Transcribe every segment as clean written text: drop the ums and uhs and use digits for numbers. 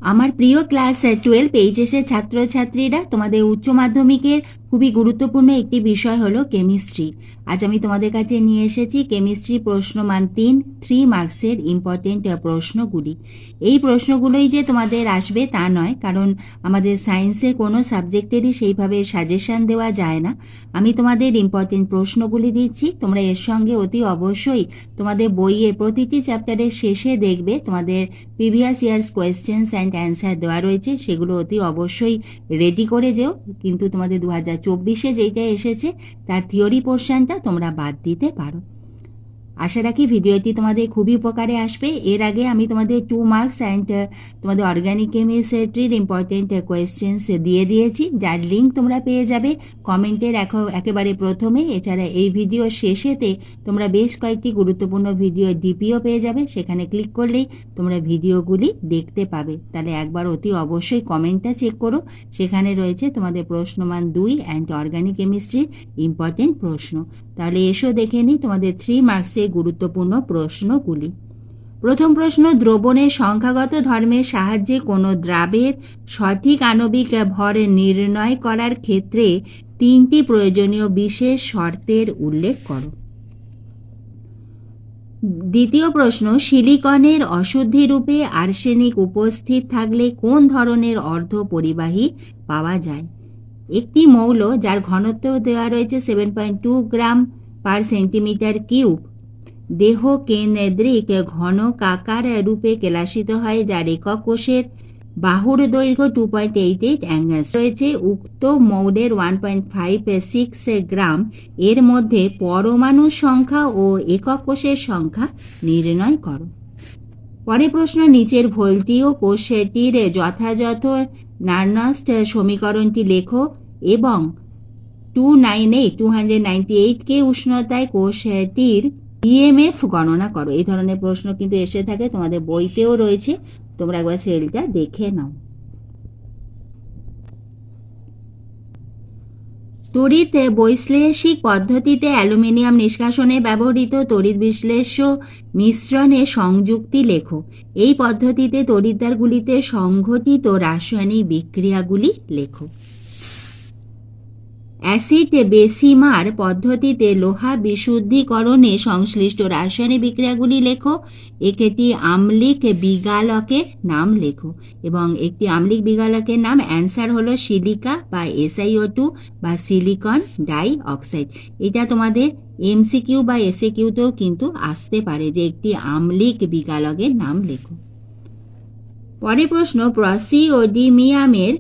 আমার প্রিয় ক্লাস 12 এইচএসের ছাত্রছাত্রীরা, তোমাদের উচ্চ মাধ্যমিকের খুবই গুরুত্বপূর্ণ একটি বিষয় হলো কেমিস্ট্রি। আজ আমি তোমাদের কাছে নিয়ে এসেছি কেমিস্ট্রি প্রশ্নমান 3 মার্কসের ইম্পর্টেন্ট প্রশ্নগুলি। এই প্রশ্নগুলোই যে তোমাদের আসবে তা নয়, কারণ আমাদের সায়েন্সের কোনো সাবজেক্টেরই সেইভাবে সাজেশন দেওয়া যায় না। আমি তোমাদের ইম্পর্টেন্ট প্রশ্নগুলি দিচ্ছি, তোমরা এর সঙ্গে অতি অবশ্যই তোমাদের বইয়ের প্রতিটি চ্যাপ্টারের শেষে দেখবে তোমাদের previous years questions and answer দেওয়া রয়েছে, সেগুলো অতি অবশ্যই রেডি করে যেও। কিন্তু তোমাদের 2024-এ যেইটা এসেছে তার থিওরি পোর্শনটা তোমরা বাদ দিতে পারো। আশা রাখি ভিডিওটি তোমাদের খুবই উপকারে আসবে। এর আগে আমি তোমাদের 2 মার্কস অ্যান্ড তোমাদের অর্গানিক কেমিস্ট্রির ইম্পর্টেন্ট কোয়েশ্চেন্স দিয়ে দিয়েছি, যার লিঙ্ক তোমরা পেয়ে যাবে কমেন্টের একেবারে প্রথমে। এছাড়া এই ভিডিও শেষেতে তোমরা বেশ কয়েকটি গুরুত্বপূর্ণ ভিডিও ডিপিও পেয়ে যাবে, সেখানে ক্লিক করলেই তোমরা ভিডিওগুলি দেখতে পাবে। তাহলে একবার অতি অবশ্যই কমেন্টটা চেক করো, সেখানে রয়েছে তোমাদের প্রশ্নমান 2 অ্যান্ড অর্গানিক কেমিস্ট্রির ইম্পর্টেন্ট প্রশ্ন। তাহলে এসো দেখে নিই তোমাদের 3 মার্কসের গুরুত্বপূর্ণ প্রশ্নগুলি। প্রথম প্রশ্ন, দ্রবণের সংখ্যাগত ধর্মের সাহায্যে কোনো দ্রাবের সঠিক আণবিক ভর নির্ণয় করার ক্ষেত্রে 3টি প্রয়োজনীয় বিশেষ শর্তের উল্লেখ করো। দ্বিতীয় প্রশ্ন, সিলিকনের অশুদ্ধি রূপে আর্সেনিক উপস্থিত থাকলে কোন ধরনের অর্ধ পরিবাহী পাওয়া যায়? একটি মৌল যার ঘনত্ব দেওয়া রয়েছে 7.2 গ্রাম পার সেন্টিমিটার কিউব দেহ কেন্দ্রিক ঘনকাকার রূপে কেলাসিত হয়, যার একক কোষের বাহুর দৈর্ঘ্য 2.88 অ্যাঙ্গস্ট্রম রয়েছে। উক্ত মৌলের 1.56 গ্রাম এর মধ্যে পরমাণু সংখ্যা ও একক কোষের সংখ্যা নির্ণয় করো। পরের প্রশ্ন, নিচের ভোল্টীয় কোষটির যথাযথ নার্নস্ট সমীকরণটি লেখো এবং 298 কে উষ্ণতায় কোষটির ইএমএফ গণনা করো। এই ধরনের প্রশ্ন কিন্তু এসে থাকে, তোমাদের বইতেও রয়েছে, তোমরা একবার সেলটা দেখে নাও। তড়িৎ বৈশ্লেষিক পদ্ধতিতে অ্যালুমিনিয়াম নিষ্কাশনে ব্যবহৃত তড়িৎ বিশ্লেষ্য মিশ্রণের সংযুক্তি লেখো। এই পদ্ধতিতে তড়িৎদ্বারগুলিতে সংঘটিত রাসায়নিক বিক্রিয়াগুলি লেখো। অ্যাসিড বেসিমার পদ্ধতিতে লোহা বিশুদ্ধীকরণে সংশ্লিষ্ট রাসায়নিক বিক্রিয়াগুলি লেখো। একটি আম্লিক বিগালকের নাম লেখো এবং একটি আম্লিক বিগালকের নাম অ্যান্সার হলো সিলিকা বা SiO2 বা সিলিকন ডাই অক্সাইড। এটা তোমাদের MCQ বা SAQতেও কিন্তু আসতে পারে যে একটি আম্লিক বিগালকের নাম লেখো। পরের প্রশ্ন, প্রসিওডিয়ামের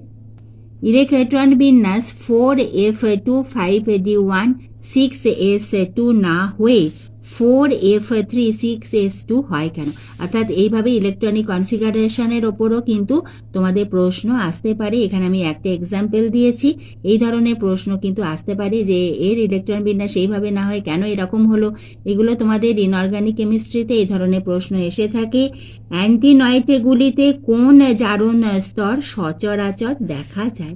ইলেকট্রন বিন্যাস 4f2 5d1 6s2 না হয়ে 4f3 6s2 হয় কেন? অর্থাৎ এইভাবে ইলেকট্রনিক কনফিগারেশনের ওপরও কিন্তু তোমাদের প্রশ্ন আসতে পারে। এখানে আমি একটা এক্সাম্পল দিয়েছি, এই ধরনের প্রশ্ন কিন্তু আসতে পারে যে এর ইলেকট্রন বিন্যাস এইভাবে না হয় কেন এরকম হলো। এগুলো তোমাদের ইনঅর্গানিক কেমিস্ট্রিতে এই ধরনের প্রশ্ন এসে থাকে। অ্যান্টিনয়েডগুলিতে কোন জারণ স্তর সচরাচর দেখা যায়?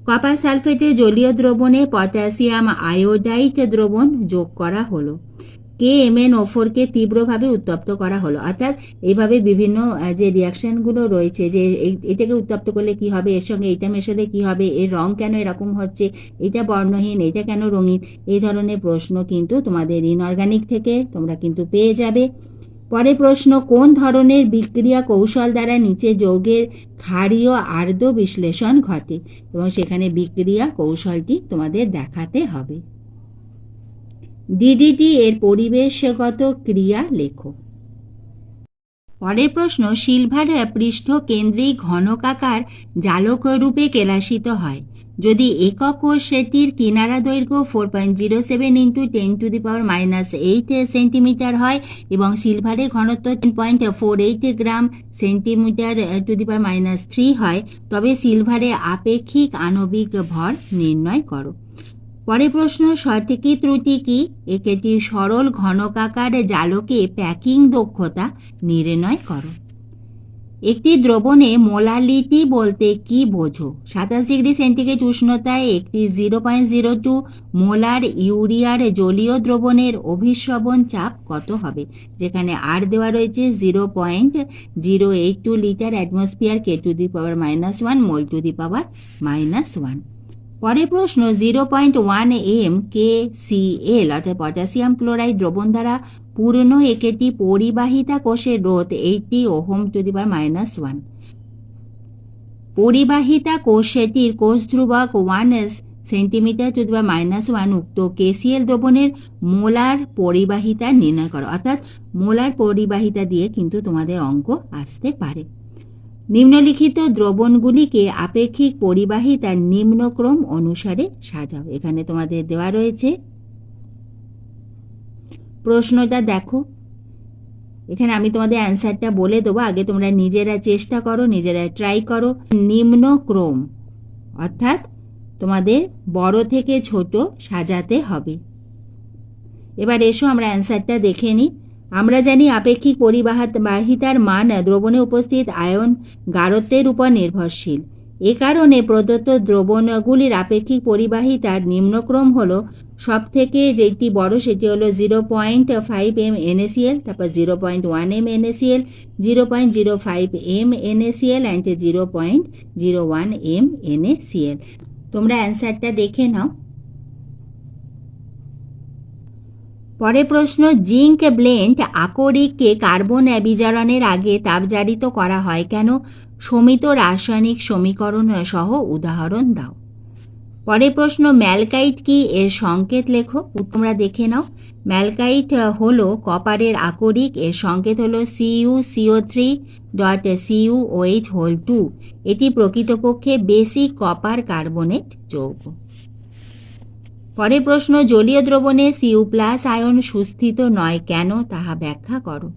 কপার সালফেটে জলীয় দ্রবণে পটাশিয়াম আয়োডাইড দ্রবণ যোগ করা হলো। KMnO4 তীব্রভাবে উত্তপ্ত করা হলো। অর্থাৎ এইভাবে বিভিন্ন যে রিয়াকশনগুলো রয়েছে, যে এটাকে উত্তপ্ত করলে কি হবে, এর সঙ্গে এইটা মেশালে কি হবে, এর রং কেন এরকম হচ্ছে, এটা বর্ণহীন, এটা কেন রঙিন, এই ধরনের প্রশ্ন কিন্তু তোমাদের ইনঅর্গানিক থেকে তোমরা কিন্তু পেয়ে যাবে। পরে প্রশ্ন, কোন ধরনের বিক্রিয়া কৌশল দ্বারা নিচে যৌগের ক্ষারীয় আর্দ্র বিশ্লেষণ ঘটে? এবং সেখানে বিক্রিয়া কৌশলটি তোমাদের দেখাতে হবে। DDT এর পরিবেশগত ক্রিয়া লেখো। পরের প্রশ্ন, সিলভার পৃষ্ঠ কেন্দ্রিক ঘনকাকার জালক রূপে কেলাসিত হয় যদি একক কোষটির কিনারা দৈর্ঘ্য 4.07 × 10⁻⁻8 সেন্টিমিটার হয় এবং সিলভারের ঘনত্ব 10.48 গ্রাম সেন্টিমিটার⁻³ হয়, তবে সিলভারের আপেক্ষিক আণবিক ভর নির্ণয় করো। পরের প্রশ্ন, সঠিক ত্রুটি কি? একটি সরল ঘনকাকার জালকে প্যাকিং দক্ষতা নির্ণয় করো। একটি দ্রবণে মোলালিটি বলতে কি বোঝো? 27 ডিগ্রি সেন্টিগ্রেড উষ্ণতায় একটি 0.02 মোলার ইউরিয়ার জলীয় দ্রবণের অভিস্রবণ চাপ কত হবে? যেখানে আর দেওয়া রয়েছে 0.082 লিটার অ্যাটমসফিয়ার K⁻⁻1 mol⁻⁻1। পরের প্রশ্ন, 0.1 mkCl অর্থাৎ পটাশিয়াম ক্লোরাইড দ্রবণ দ্বারা পূর্ণ একটি পরিবাহিতা কোষের রোধ 80 Ω⁻1। পরিবাহিতা কোষটির কোষ ধ্রুবক 1 cm⁻1 উক্ত KCl দ্রবণের মোলার পরিবাহিতা নির্ণয় করো। অর্থাৎ মোলার পরিবাহিতা দিয়ে কিন্তু তোমাদের অঙ্ক আসতে পারে। নিম্নলিখিত দ্রবণগুলিকে আপেক্ষিক পরিবাহিতার নিম্নক্রম অনুসারে সাজাও। এখানে তোমাদের দেওয়া রয়েছে, প্রশ্নটা দেখো। এখানে আমি তোমাদের অ্যান্সারটা বলে দেবো, আগে তোমরা নিজেরা চেষ্টা করো, নিজেরা ট্রাই করো। নিম্নক্রম অর্থাৎ তোমাদের বড় থেকে ছোট সাজাতে হবে। এবার এসো আমরা অ্যান্সারটা দেখে নিই। আমরা জানি আপেক্ষিক পরিবাহিতার মান দ্রবণে উপস্থিত আয়ন গাঢ়ত্বের উপর নির্ভরশীল। এ কারণে প্রদত্ত দ্রবণগুলির আপেক্ষিক পরিবাহিতার নিম্নক্রম হলো, সব থেকে যেটি বড় সেটি হলো 0.5 m NaCl, তারপর 0.1 m NaCl, 0.05 m NaCl and 0.01 m NaCl। তোমরা অ্যান্সারটা দেখে নাও। পরের প্রশ্ন, জিঙ্ক ব্লেন্ড আকরিককে কার্বন বিজারণের আগে তাপজারিত করা হয় কেন? সমিত রাসায়নিক সমীকরণ সহ উদাহরণ দাও। পরের প্রশ্ন, ম্যালকাইট কি? এর সংকেত লেখো। তোমরা দেখে নাও। ম্যালকাইট হলো কপারের আকরিক, এর সংকেত হলো CuCO3.CuOH2। এটি প্রকৃতপক্ষে বেসিক কপার কার্বনেট যৌগ। পরের প্রশ্ন, জলীয় দ্রবণে Cu+ আয়ন সুস্থিত নয় কেন? তাহা ব্যাখ্যা করো।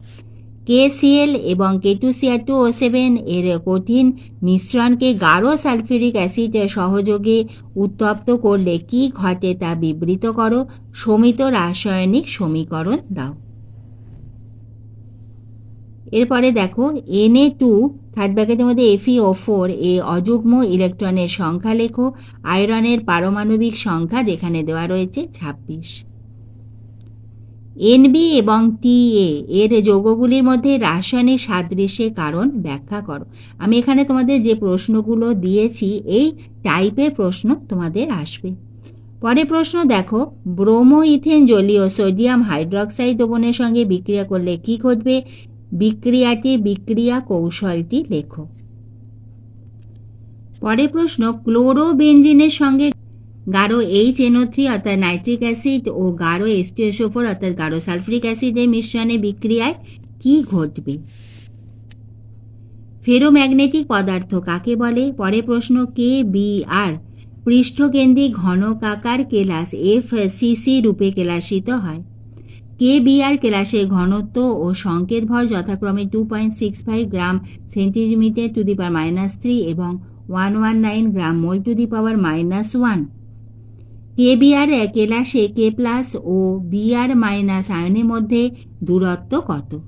KCl এবং K2Cr2O7 এর কঠিন মিশ্রণকে গাঢ় সালফিউরিক অ্যাসিড সহযোগে উত্তপ্ত করলে কি ঘটে তা বিবৃত করো। সমিত রাসায়নিক সমীকরণ দাও। এরপরে দেখো, Na2 থার্ড ব্র্যাকেটের মধ্যে FeO4 এ অযুগ্ম ইলেকট্রনের সংখ্যা লেখো। আয়রনের পারমাণবিক সংখ্যা যেখানে দেওয়া রয়েছে 26। Nb এবং Ta এর যৌগগুলির মধ্যে রাসায়নিক সাদৃশ্যের কারণ ব্যাখ্যা করো। আমি এখানে তোমাদের যে প্রশ্নগুলো দিয়েছি এই টাইপের প্রশ্ন তোমাদের আসবে। পরের প্রশ্ন দেখো, ব্রোমো ইথেন জলীয় সোডিয়াম হাইড্রক্সাইড দ্রবণের সঙ্গে বিক্রিয়া করলে কি ঘটবে? বিক্রিয়াটির বিক্রিয়া কৌশলটি লেখো। পরের প্রশ্ন, ক্লোরোবেনজিনের সঙ্গে গাঢ় HNO3 অর্থাৎ নাইট্রিক অ্যাসিড ও গাঢ় H2SO4 অর্থাৎ গাঢ় সালফিউরিক অ্যাসিডের মিশ্রণে বিক্রিয়ায় কি ঘটবে? ফেরোম্যাগনেটিক পদার্থ কাকে বলে? পরের প্রশ্ন, KBr পৃষ্ঠকেন্দ্রিক ঘনকাকার কেলাস FCC রূপে কেলাসিত হয়। KBr কেলাসের ঘনত্ব ও সংকেত ভর যথাক্রমে 2.65 গ্রাম সেন্টিমিটার⁻³ এবং 119 গ্রাম mol⁻⁻1। KBr কেলাসে K+ ও Br- আয়নের মধ্যে দূরত্ব কত?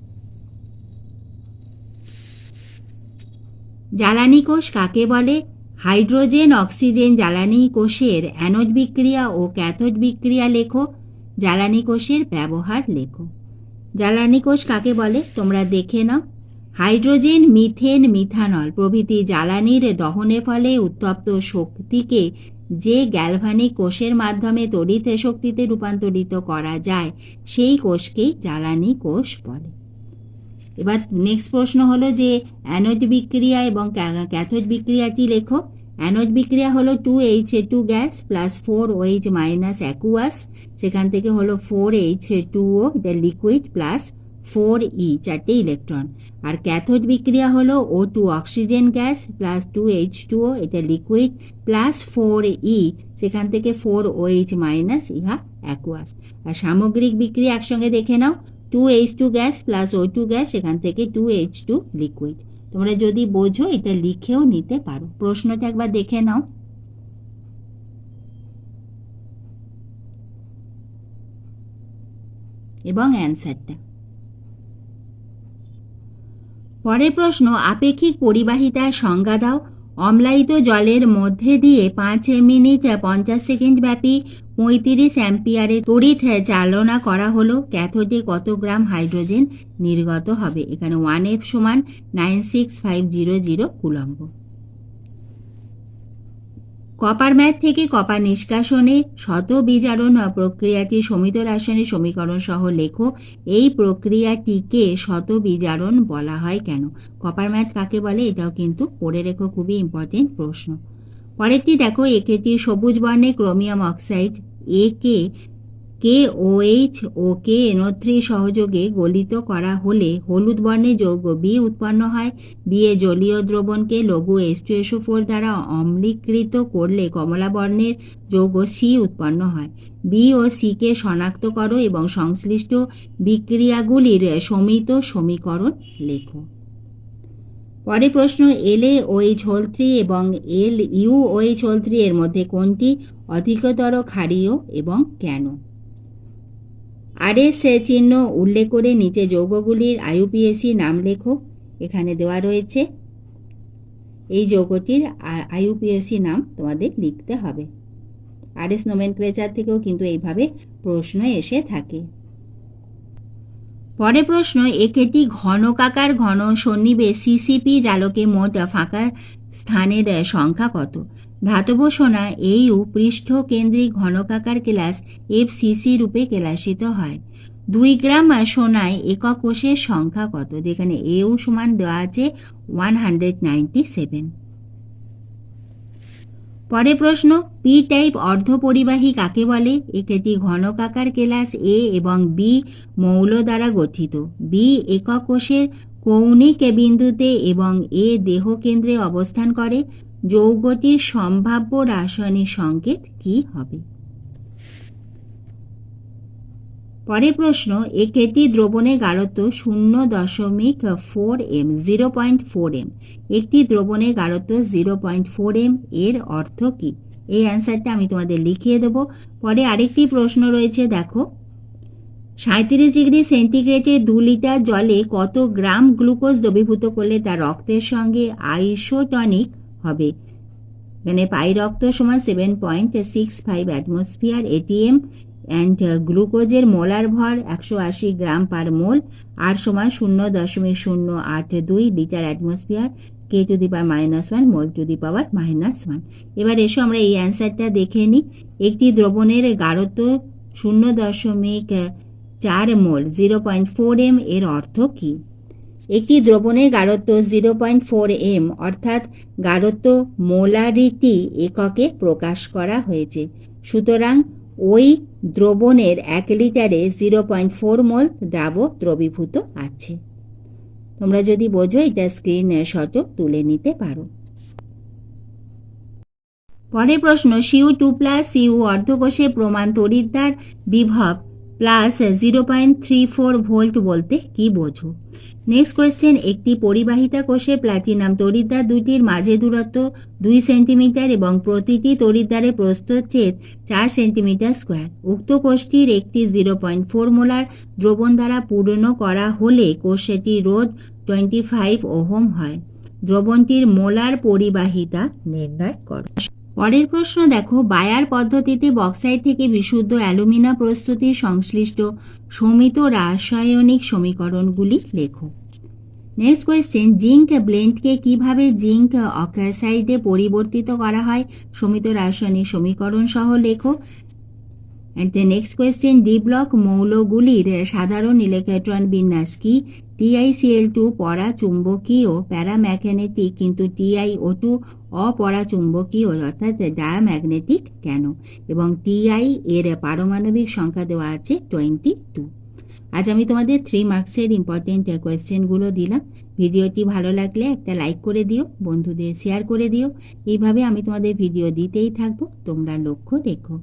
জ্বালানি কোষ কাকে বলে? হাইড্রোজেন অক্সিজেন জ্বালানি কোষের অ্যানোড বিক্রিয়া ও ক্যাথোড বিক্রিয়া লেখো। জ্বালানি কোষের ব্যবহার লেখো। জ্বালানি কোষ কাকে বলে তোমরা দেখে নাও। হাইড্রোজেন, মিথেন, মিথানল প্রভৃতি জ্বালানির দহনের ফলে উত্তপ্ত শক্তিকে যে গ্যালভানিক কোষের মাধ্যমে তড়িৎ শক্তিতে রূপান্তরিত করা যায় সেই কোষকেই জ্বালানি কোষ বলে। এবার নেক্সট প্রশ্ন হলো যে অ্যানোড বিক্রিয়া এবং ক্যাথোড বিক্রিয়াটি লেখো। অ্যানোড বিক্রিয়া হলো 2H2 gas plus 4OH- aqueous, সেখান থেকে হলো 4H2O এটা লিকুইড প্লাস 4E 4টে ইলেকট্রন। আর ক্যাথোড বিক্রিয়া হলো O2 oxygen gas plus 2H2O এটা লিকুইড প্লাস 4E, সেখান থেকে 4OH- ইহা অ্যাকুয়াস। আর সামগ্রিক বিক্রিয়া একসঙ্গে দেখে নাও। 2H2 gas plus O2 gas, সেখান থেকে 2H2 লিকুইড। তোমরা যদি বোঝো এটা লিখেও নিতে পারো। প্রশ্নটা একবার দেখে নাও। এবং অ্যান্সারটা। পরের প্রশ্ন, আপেক্ষিক পরিবাহিতার সংজ্ঞা দাও। অম্লায়িত জলের মধ্যে দিয়ে 5 মিনিট 50 সেকেন্ড ব্যাপী 35 অ্যাম্পিয়ারে তড়িৎ চালনা করা হলো, ক্যাথোডে কত গ্রাম হাইড্রোজেন নির্গত হবে? এখানে 1F সমান 96500 কুলম্ব। কপার ম্যাথ থেকে কপার নিষ্কাশনে শত বিজারণ প্রক্রিয়াটি সমিত রাসায়নিক সমীকরণ সহ লেখো। এই প্রক্রিয়াটিকে শত বিজারণ বলা হয় কেন? কপার ম্যাথ কাকে বলে এটাও কিন্তু পড়ে রেখো, খুবই ইম্পর্টেন্ট প্রশ্ন। পরেরটি দেখো, একটি সবুজ বর্ণে ক্রোমিয়াম অক্সাইড একে KOH ও KNO3 সহযোগে গলিত করা হলে হলুদ বর্ণের যৌগ বি উৎপন্ন হয়। বি এ জলীয় দ্রবণকে লঘু H2SO4 দ্বারা অম্লীকৃত করলে কমলা বর্ণের যৌগ সি উৎপন্ন হয়। বি ও সি কে শনাক্ত করো এবং সংশ্লিষ্ট বিক্রিয়াগুলির সমিত সমীকরণ লেখো। পরে প্রশ্ন, LaOH3 এবং LuOH3 এর মধ্যে কোনটি অধিকতর ক্ষারীয় এবং কেন? RS চিহ্ন উল্লেখ করে নিচে যৌগগুলির IUPAC নাম লেখো। এখানে দেওয়া রয়েছে, এই যৌগটির IUPAC নাম তোমাদের লিখতে হবে। RS নোমেনক্লেচার থেকেও কিন্তু এইভাবে প্রশ্ন এসে থাকে। পরে প্রশ্ন, একটি ঘনকাকার ঘন সন্নিবেশ CCP জালকে মোট ফাঁকা স্থানের সংখ্যা কত? ধাতব সোনা AU পৃষ্ঠ কেন্দ্রিক ঘনকাকার কেলাস FCC রূপে কেলাসিত হয়। 2 গ্রাম সোনায় একক কোষের সংখ্যা কত? যেখানে AU সমান দেওয়া আছে 197। পরে প্রশ্ন, পি টাইপ অর্ধপরিবাহী কাকে বলে? একটি ঘনকাকার কেলাস A এবং B মৌল দ্বারা গঠিত। B একক কোষের কৌণিক বিন্দুতে এবং A দেহ কেন্দ্রে অবস্থান করে। যৌগটির সম্ভাব্য রাসায়নিক সংকেত কি হবে? পরে প্রশ্ন, একটি দ্রবণের গাঢ়ত্ব 0.4 m 0.4 m। একটি দ্রবণের গাঢ়ত্ব 0.4 m এর অর্থ কি? এই অ্যান্সারটা আমি তোমাদের লিখিয়ে দেব। পরে আরেকটি প্রশ্ন রয়েছে, দেখো, 37 ডিগ্রি সেন্টিগ্রেডে 2 লিটার জলে কত গ্রাম গ্লুকোজ দ্রবীভূত করলে তা রক্তের সঙ্গে আইসোটনিক হবে? এখানে পাই রক্ত সমান 7.65 অ্যাটমসফিয়ার ATM অ্যান্ড গ্লুকোজের মোলার ভর 180 গ্রাম পার মোল, আর সমান 0.082 litre atmosphere, K⁻⁻1 mole to the power -1। এবার এসো আমরা এই অ্যান্সারটা দেখে নিই। একটি দ্রবণের গাঢ়ত্ব 0.4 মোল 0.4 m এর অর্থ কি? একটি দ্রবণের গাঢ়ত্ব 0.4 m অর্থাৎ গাঢ়ত্ব মোলারিটি এককে প্রকাশ করা হয়েছে। সুতরাং ওই দ্রবণের 1 লিটারে 0.4 মোল দ্রাবক দ্রবীভূত আছে। তোমরা যদি বোঝো এটা স্ক্রিনশটও তুলে নিতে পারো। পরের প্রশ্ন, Cu2+ Cu অর্ধকোষে প্রমাণ তড়িৎদ্বার বিভব +0.34 ভোল্ট বলতে কি বোঝো? নেক্সট কোয়েশ্চেন, একটি পরিবাহিতা কোষে প্লাটিনাম তড়িৎদ্বার দুটির মাঝে দূরত্ব 2 সেন্টিমিটার এবং প্রতিটি তড়িৎদ্বারে প্রস্থচ্ছেদ 4 সেন্টিমিটার স্কোয়ার। উক্ত কোষটির একটি 0.4 মোলার দ্রবণ দ্বারা পূর্ণ করা হলে কোষটির রোধ 25 ওহম হয়। দ্রবণটির মোলার পরিবাহিতা নির্ণয় করো। পরের প্রশ্ন দেখো, বায়ার পদ্ধতিতে বক্সাইট থেকে বিশুদ্ধ অ্যালুমিনা প্রস্তুতির সংশ্লিষ্ট সমিত রাসায়নিক সমীকরণগুলি লেখো। নেক্সট কোয়েশ্চেন, জিঙ্ক ব্লেন্ডকে কিভাবে জিঙ্ক অক্সাইডে পরিবর্তিত করা হয়? সমিত রাসায়নিক সমীকরণ সহ লেখো। And the next question, D block মৌলগুলির সাধারণ ইলেকট্রন বিন্যাস কি? TiCl2 পরাচুম্বকীয় প্যারাম্যাগনেটিক কিন্তু TiO2 অপরাচুম্বকীয় অর্থাৎ ডায়াম্যাগনেটিক কেন? এবং Ti এর পারমাণবিক সংখ্যা দেওয়া আছে 22। আজ আমি তোমাদের 3 মার্কসের ইম্পর্টেন্ট কোয়েশ্চেনগুলো দিলাম। ভিডিওটি ভালো লাগলে একটা লাইক করে দিও, বন্ধুদের শেয়ার করে দিও। এইভাবে আমি তোমাদের ভিডিও দিতেই থাকবো, তোমরা লক্ষ্য রেখো।